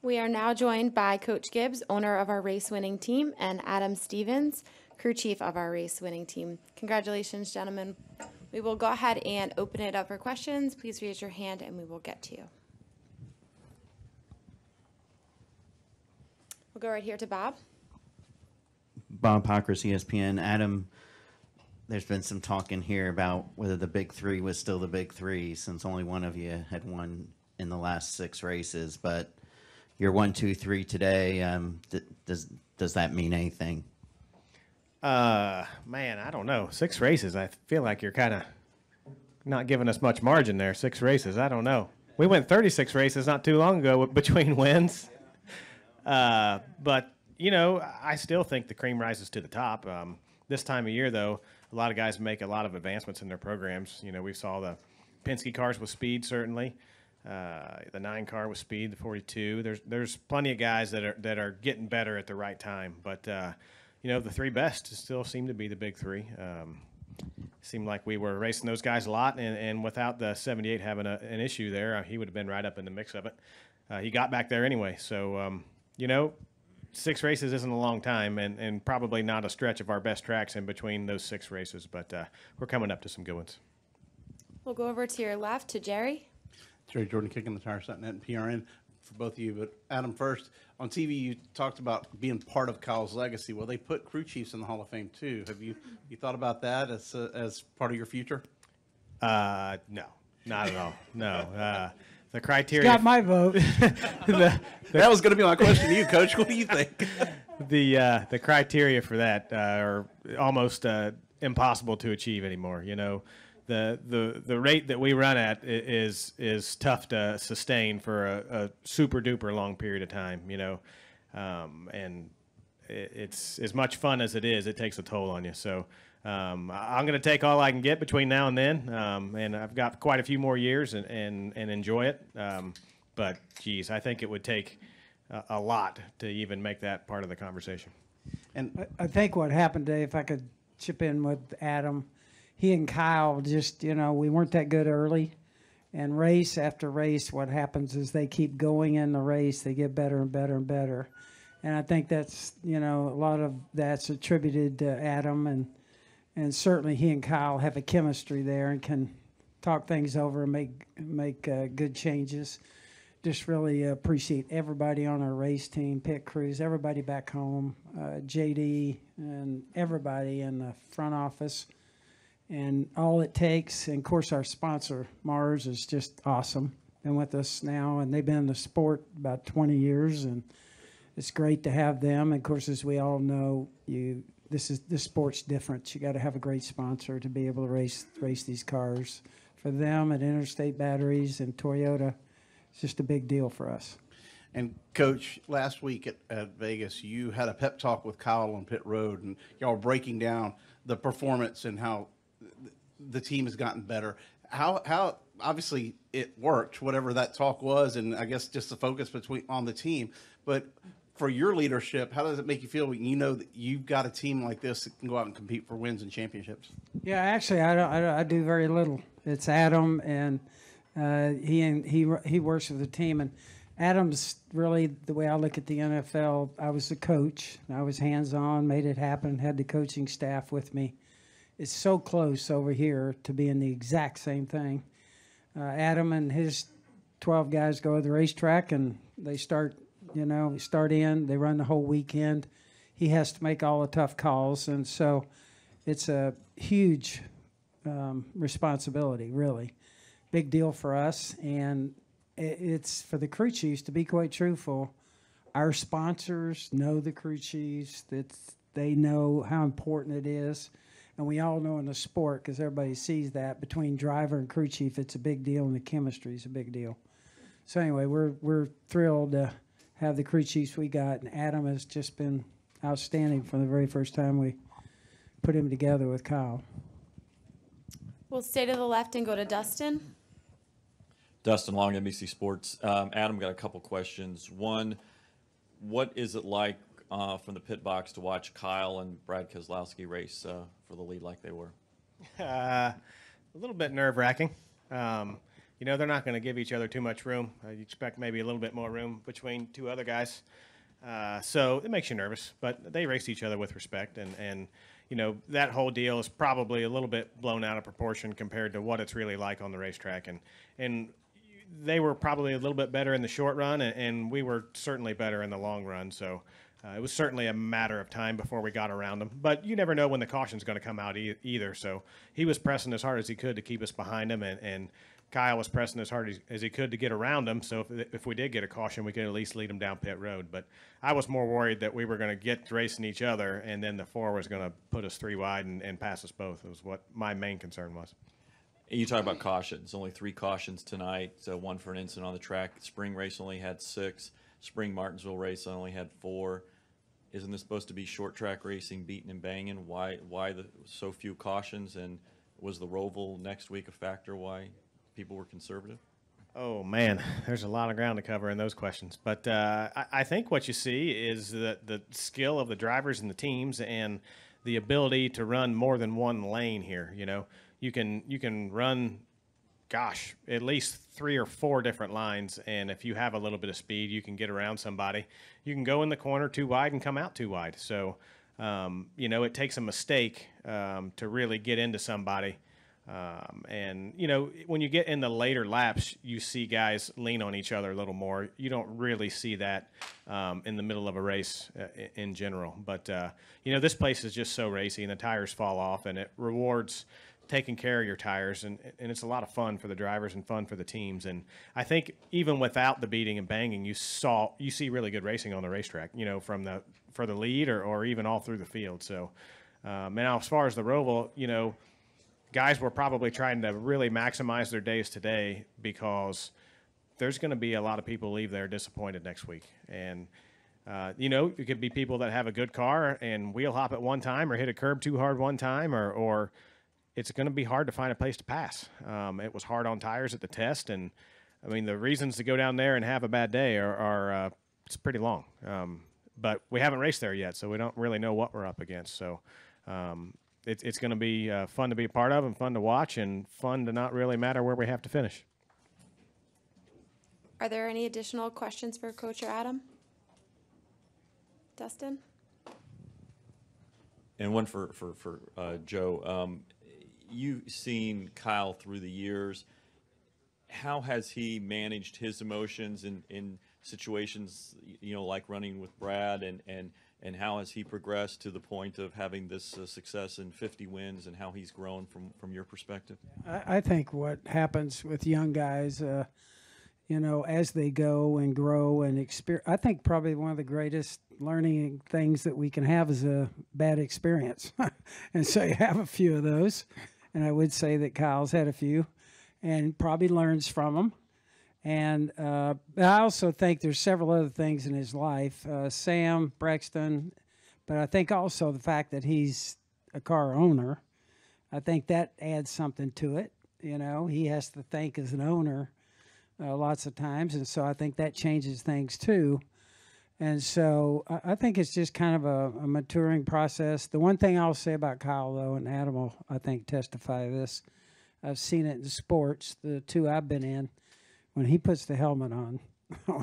We are now joined by Coach Gibbs, owner of our race-winning team, and Adam Stevens, crew chief of our race-winning team. Congratulations, gentlemen. We will go ahead and open it up for questions. Please raise your hand and we will get to you. We'll go right here to Bob. Bob Pockers, ESPN. Adam, there's been some talk in here about whether the big three was still the big three since only one of you had won in the last 6 races. But you're 1, 2, 3 today. Does that mean anything? Man, I don't know. 6 races. I feel like you're kind of not giving us much margin there. 6 races. I don't know. We went 36 races not too long ago between wins. But, you know, I still think the cream rises to the top. This time of year, though, a lot of guys make a lot of advancements in their programs. You know, we saw the Penske cars with speed, certainly. The 9 car with speed, the 42. There's plenty of guys that are getting better at the right time. But, you know, the 3 best still seem to be the big 3. Seemed like we were racing those guys a lot, and without the 78 having an issue there, he would have been right up in the mix of it. He got back there anyway. So, you know, 6 races isn't a long time, and probably not a stretch of our best tracks in between those 6 races, but we're coming up to some good ones. We'll go over to your left to Jerry. Jerry Jordan, Kicking the Tire.net and PRN for both of you. But Adam, first, on TV you talked about being part of Kyle's legacy. Well, they put crew chiefs in the Hall of Fame too. Have you thought about that as part of your future? No, not at all. No. The criteria. Got my vote. That was going to be my question to you, Coach. What do you think? The criteria for that are almost impossible to achieve anymore. You know, the rate that we run at is tough to sustain for a super duper long period of time. You know, and it's as much fun as it is. It takes a toll on you. So. I'm going to take all I can get between now and then, and I've got quite a few more years and enjoy it. But, geez, I think it would take a lot to even make that part of the conversation. And I think what happened today, if I could chip in with Adam, he and Kyle just, you know, we weren't that good early. And race after race, what happens is they keep going in the race. They get better and better and better. And I think that's, you know, a lot of that's attributed to Adam, and certainly he and Kyle have a chemistry there and can talk things over and make good changes. Just really appreciate everybody on our race team, pit crews, everybody back home, JD, and everybody in the front office. And all it takes, and of course our sponsor, Mars, is just awesome. Been with us now, and they've been in the sport about 20 years, and it's great to have them. And of course, as we all know, this sport's different. You got to have a great sponsor to be able to race these cars. For them at Interstate Batteries and Toyota, it's just a big deal for us. And Coach, last week at Vegas, you had a pep talk with Kyle on pit road, and y'all were breaking down the performance and how the team has gotten better. How obviously it worked, whatever that talk was, and I guess just the focus on the team, but. For your leadership, how does it make you feel when you know that you've got a team like this that can go out and compete for wins and championships? Yeah, actually, I do very little. It's Adam, and he works with the team. And Adam's really, the way I look at the NFL, I was the coach. I was hands-on, made it happen, had the coaching staff with me. It's so close over here to being the exact same thing. Adam and his 12 guys go to the racetrack, and they start – you know, they run the whole weekend. He has to make all the tough calls, and so it's a huge responsibility, really. Big deal for us, and it's for the crew chiefs, to be quite truthful. Our sponsors know the crew chiefs. They know how important it is, and we all know in the sport, because everybody sees that, between driver and crew chief, it's a big deal, and the chemistry is a big deal. So anyway, we're thrilled to have the crew chiefs we got, and Adam has just been outstanding from the very first time we put him together with Kyle. We'll stay to the left and go to Dustin. Dustin Long, NBC Sports. Adam, got a couple questions. One, what is it like from the pit box to watch Kyle and Brad Keselowski race for the lead like they were? A little bit nerve-wracking. you know, they're not going to give each other too much room. You expect maybe a little bit more room between two other guys. So it makes you nervous, but they race each other with respect. And you know, that whole deal is probably a little bit blown out of proportion compared to what it's really like on the racetrack. And they were probably a little bit better in the short run, and we were certainly better in the long run. So it was certainly a matter of time before we got around them. But you never know when the caution's going to come out either. So he was pressing as hard as he could to keep us behind him, and Kyle was pressing as hard as he could to get around him. So if we did get a caution, we could at least lead him down pit road. But I was more worried that we were going to get racing each other, and then the 4 was going to put us 3 wide and pass us both. It was what my main concern was. You talk about cautions. Only 3 cautions tonight. So 1 for an incident on the track. Spring race only had 6. Spring Martinsville race only had 4. Isn't this supposed to be short track racing, beating and banging? Why so few cautions? And was the Roval next week a factor why people were conservative? Oh, man, there's a lot of ground to cover in those questions. But I think what you see is the skill of the drivers and the teams and the ability to run more than one lane here. You know, you can run, gosh, at least 3 or 4 different lines, and if you have a little bit of speed, you can get around somebody. You can go in the corner too wide and come out too wide. So, you know, it takes a mistake to really get into somebody. And, you know, when you get in the later laps, you see guys lean on each other a little more. You don't really see that in the middle of a race in general. But, you know, this place is just so racy, and the tires fall off, and it rewards taking care of your tires, and it's a lot of fun for the drivers and fun for the teams. And I think even without the beating and banging, you see really good racing on the racetrack, you know, for the lead or even all through the field. So, now as far as the Roval, you know, guys were probably trying to really maximize their days today because there's going to be a lot of people leave there disappointed next week. And, you know, it could be people that have a good car and wheel hop at one time or hit a curb too hard one time, or it's going to be hard to find a place to pass. It was hard on tires at the test. And, I mean, the reasons to go down there and have a bad day are it's pretty long. But we haven't raced there yet, so we don't really know what we're up against. So, it's going to be fun to be a part of and fun to watch and fun to not really matter where we have to finish. Are there any additional questions for Coach or Adam? Dustin? And one for Joe. You've seen Kyle through the years. How has he managed his emotions in situations, you know, like running with Brad, and how has he progressed to the point of having this success in 50 wins, and how he's grown from your perspective? I think what happens with young guys, you know, as they go and grow and experience, I think probably one of the greatest learning things that we can have is a bad experience. And so you have a few of those. And I would say that Kyle's had a few and probably learns from them. And I also think there's several other things in his life, Sam, Braxton, but I think also the fact that he's a car owner, I think that adds something to it. You know, he has to think as an owner lots of times, and so I think that changes things too. And so I think it's just kind of a maturing process. The one thing I'll say about Kyle, though, and Adam will, I think, testify to this, I've seen it in sports, the 2 I've been in, when he puts the helmet on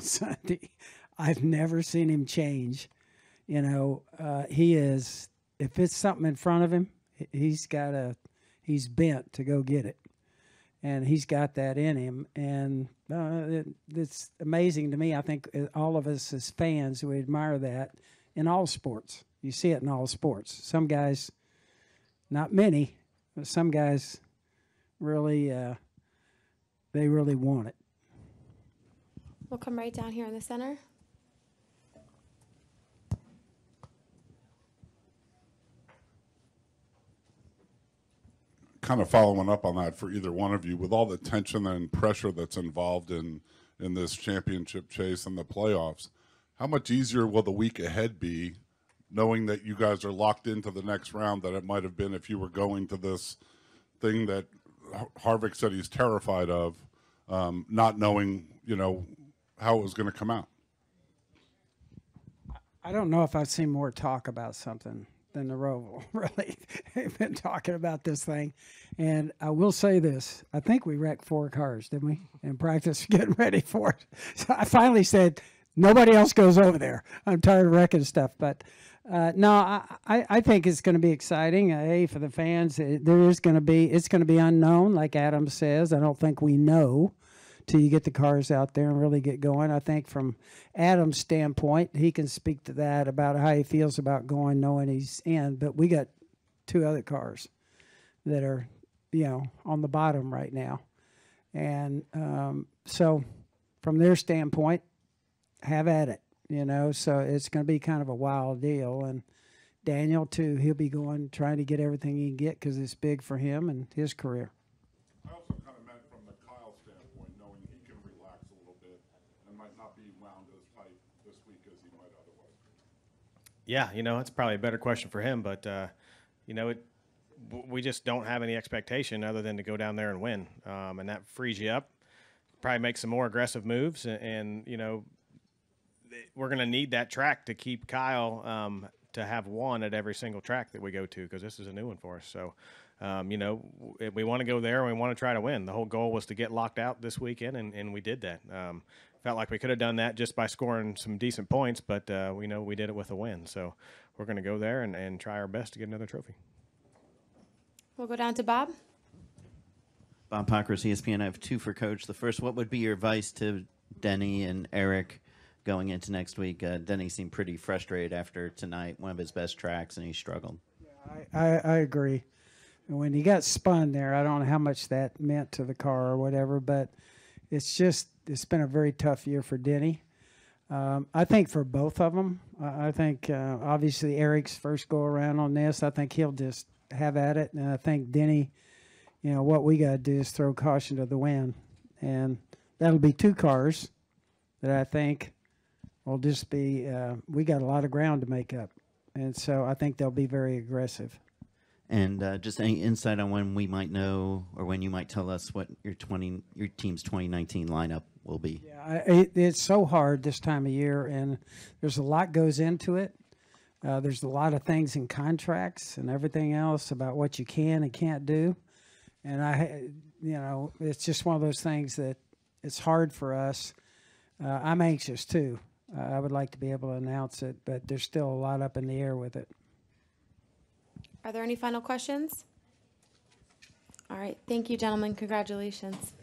Sunday, I've never seen him change. You know, he is, if it's something in front of him, he's bent to go get it. And he's got that in him. And it's amazing to me. I think all of us as fans, we admire that in all sports. You see it in all sports. Some guys, not many, but some guys really, they really want it. We'll come right down here in the center. Kind of following up on that for either one of you, with all the tension and pressure that's involved in this championship chase and the playoffs, how much easier will the week ahead be, knowing that you guys are locked into the next round, than it might have been if you were going to this thing that Harvick said he's terrified of, not knowing, you know, how it was going to come out? I don't know if I've seen more talk about something than the Roval. Really, they've been talking about this thing, and I will say this: I think we wrecked 4 cars, didn't we? In practice, getting ready for it. So I finally said, nobody else goes over there. I'm tired of wrecking stuff, but. No, I think it's going to be exciting. Hey, for the fans, it's going to be unknown, like Adam says. I don't think we know till you get the cars out there and really get going. I think from Adam's standpoint, he can speak to that about how he feels about going, knowing he's in. But we got 2 other cars that are, on the bottom right now, and so from their standpoint, have at it. So it's going to be kind of a wild deal. And Daniel, too, he'll be trying to get everything he can get because it's big for him and his career. I also kind of meant from the Kyle standpoint, knowing he can relax a little bit and might not be wound as tight this week as he might otherwise be. Yeah, it's probably a better question for him, but, we just don't have any expectation other than to go down there and win. And that frees you up, probably make some more aggressive moves, and we're going to need that track to keep Kyle to have one at every single track that we go to, because this is a new one for us. So, we want to go there and we want to try to win. The whole goal was to get locked out this weekend, and we did that. Felt like we could have done that just by scoring some decent points, but we know we did it with a win. So we're going to go there and try our best to get another trophy. We'll go down to Bob. Bob Pockris, ESPN. I have 2 for Coach. The first, what would be your advice to Denny and Eric going into next week? Denny seemed pretty frustrated after tonight, one of his best tracks, and he struggled. Yeah, I agree. And when he got spun there, I don't know how much that meant to the car or whatever, but it's been a very tough year for Denny. I think for both of them, I think obviously Eric's first go around on this, I think he'll just have at it. And I think Denny, what we got to do is throw caution to the wind. And that'll be 2 cars that I think will just be, we got a lot of ground to make up. And so I think they'll be very aggressive. And just any insight on when we might know, or when you might tell us what your team's 2019 lineup will be? Yeah, it's so hard this time of year, and there's a lot goes into it. There's a lot of things in contracts and everything else about what you can and can't do. And it's just one of those things that it's hard for us. I'm anxious too. I would like to be able to announce it, but there's still a lot up in the air with it. Are there any final questions? All right. Thank you, gentlemen. Congratulations.